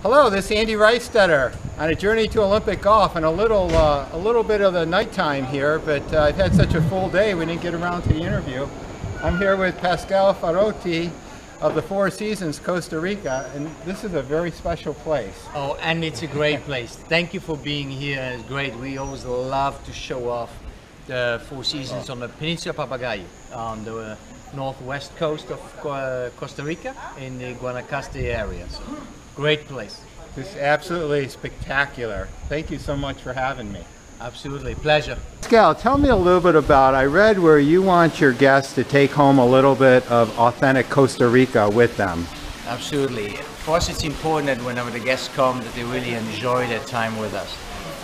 Hello, this is Andy Reistetter on a journey to Olympic golf, and a little bit of the nighttime here, but I've had such a full day we didn't get around to the interview. I'm here with Pascal Forotti of the Four Seasons Costa Rica, and this is a very special place. Oh, and it's a great place. Thank you for being here. It's great. We always love to show off the Four Seasons on the Peninsula Papagayo, on the northwest coast of Costa Rica in the Guanacaste area. So, great place. This is absolutely spectacular. Thank you so much for having me. Absolutely, pleasure. Pascal, tell me a little bit about, I read where you want your guests to take home a little bit of authentic Costa Rica with them. Absolutely. For us it's important that whenever the guests come that they really enjoy their time with us.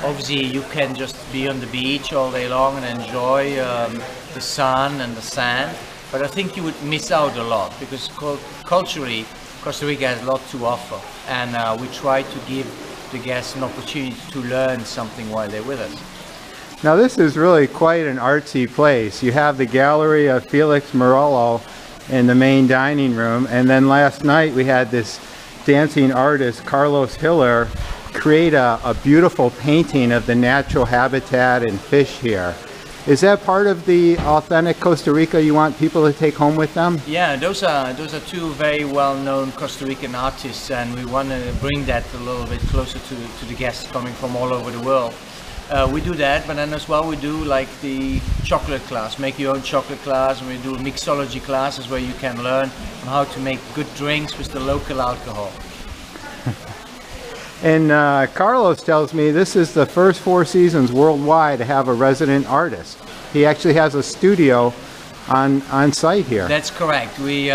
Obviously you can just be on the beach all day long and enjoy the sun and the sand, but I think you would miss out a lot because culturally Costa Rica has a lot to offer, and we try to give the guests an opportunity to learn something while they're with us. Now this is really quite an artsy place. You have the gallery of Felix Morello in the main dining room, and then last night we had this dancing artist Carlos Hiller create a beautiful painting of the natural habitat and fish here. Is that part of the authentic Costa Rica you want people to take home with them? Yeah, those are two very well-known Costa Rican artists, and we want to bring that a little bit closer to the guests coming from all over the world. We do that, but then as well we do like the chocolate class, make your own chocolate class, and we do mixology classes where you can learn on how to make good drinks with the local alcohol. And Carlos tells me this is the first Four Seasons worldwide to have a resident artist. He actually has a studio on site here. That's correct. We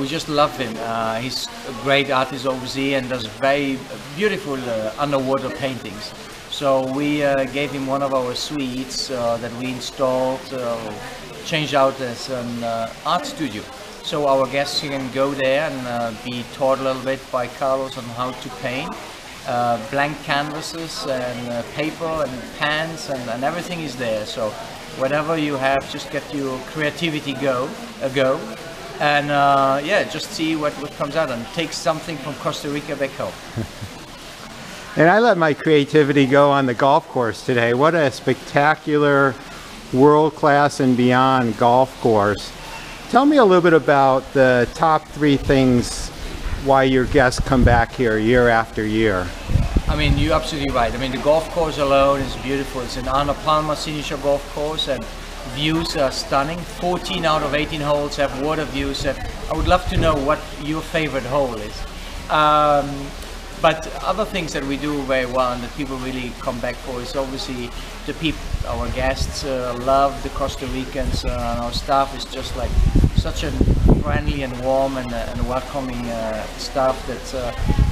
just love him. He's a great artist obviously and does very beautiful underwater paintings. So we gave him one of our suites that we installed, changed out as an art studio. So our guests can go there and be taught a little bit by Carlos on how to paint. Blank canvases and paper and pens and everything is there. So whatever you have, just get your creativity go and yeah, just see what comes out and take something from Costa Rica back home. And I let my creativity go on the golf course today. What a spectacular, world-class and beyond golf course. Tell me a little bit about the top 3 things why your guests come back here year after year. I mean, you're absolutely right. I mean, the golf course alone is beautiful. It's an Ana Palma signature golf course, and views are stunning. 14 out of 18 holes have water views. And I would love to know what your favorite hole is. But other things that we do very well and that people really come back for is obviously the people. Our guests love the Costa Ricans, and our staff is just like such a friendly and warm and welcoming staff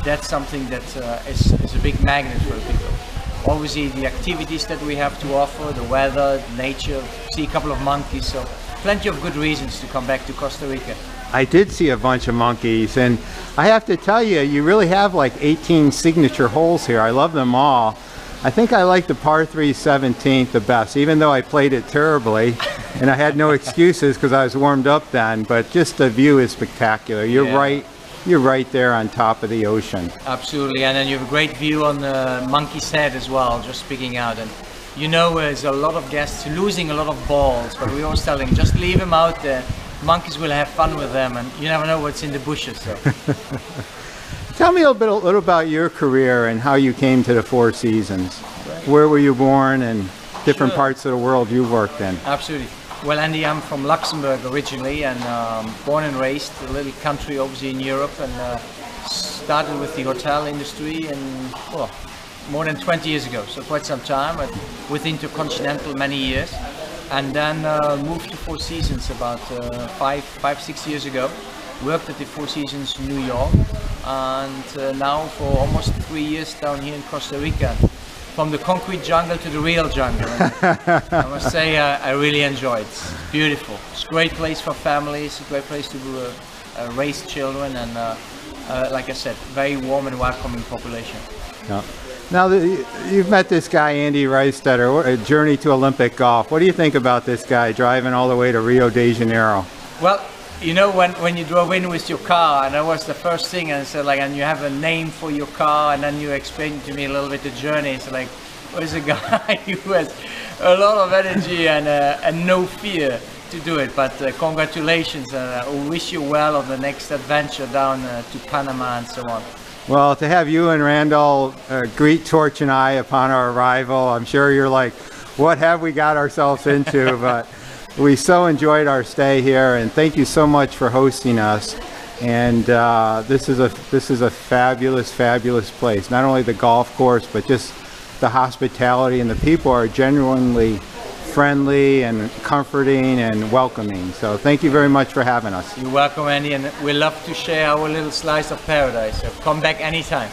that's something that is a big magnet for people. Obviously the activities that we have to offer, the weather, nature, see a couple of monkeys, so plenty of good reasons to come back to Costa Rica. I did see a bunch of monkeys, and I have to tell you, you really have like 18 signature holes here. I love them all. I think I like the par 3 17th the best, even though I played it terribly and I had no excuses because I was warmed up then, but just the view is spectacular. You're right there on top of the ocean. Absolutely, and then you have a great view on the monkey's head as well, just speaking out. And you know, there's a lot of guests losing a lot of balls, but we always tell them, just leave them out there. Monkeys will have fun with them, and you never know what's in the bushes. So. Tell me a little about your career and how you came to the Four Seasons. Where were you born and different parts of the world you worked in? Absolutely. Well, Andy, I'm from Luxembourg originally and born and raised, a little country obviously in Europe, and started with the hotel industry more than 20 years ago, so quite some time, but with Intercontinental many years. And then moved to Four Seasons about 5-6 years ago. Worked at the Four Seasons in New York, and now for almost 3 years down here in Costa Rica. From the concrete jungle to the real jungle. I must say I really enjoy it. It's beautiful. It's a great place for families, a great place to raise children, and like I said, very warm and welcoming population. Yeah. Now, you've met this guy, Andy Reistetter, a journey to Olympic golf. What do you think about this guy driving all the way to Rio de Janeiro? Well, you know, when you drove in with your car, and that was the first thing, and so like, and you have a name for your car, and then you explained to me a little bit the journey. It's like, there's a guy who has a lot of energy and no fear to do it. But congratulations, and wish you well on the next adventure down to Panama and so on. Well, to have you and Randall greet Torch and I upon our arrival, I'm sure you're like, what have we got ourselves into? But we so enjoyed our stay here, and thank you so much for hosting us. And this is a fabulous, fabulous place. Not only the golf course, but just the hospitality, and the people are genuinely friendly and comforting and welcoming. So thank you very much for having us. You're welcome, Andy, and we love to share our little slice of paradise. So come back anytime.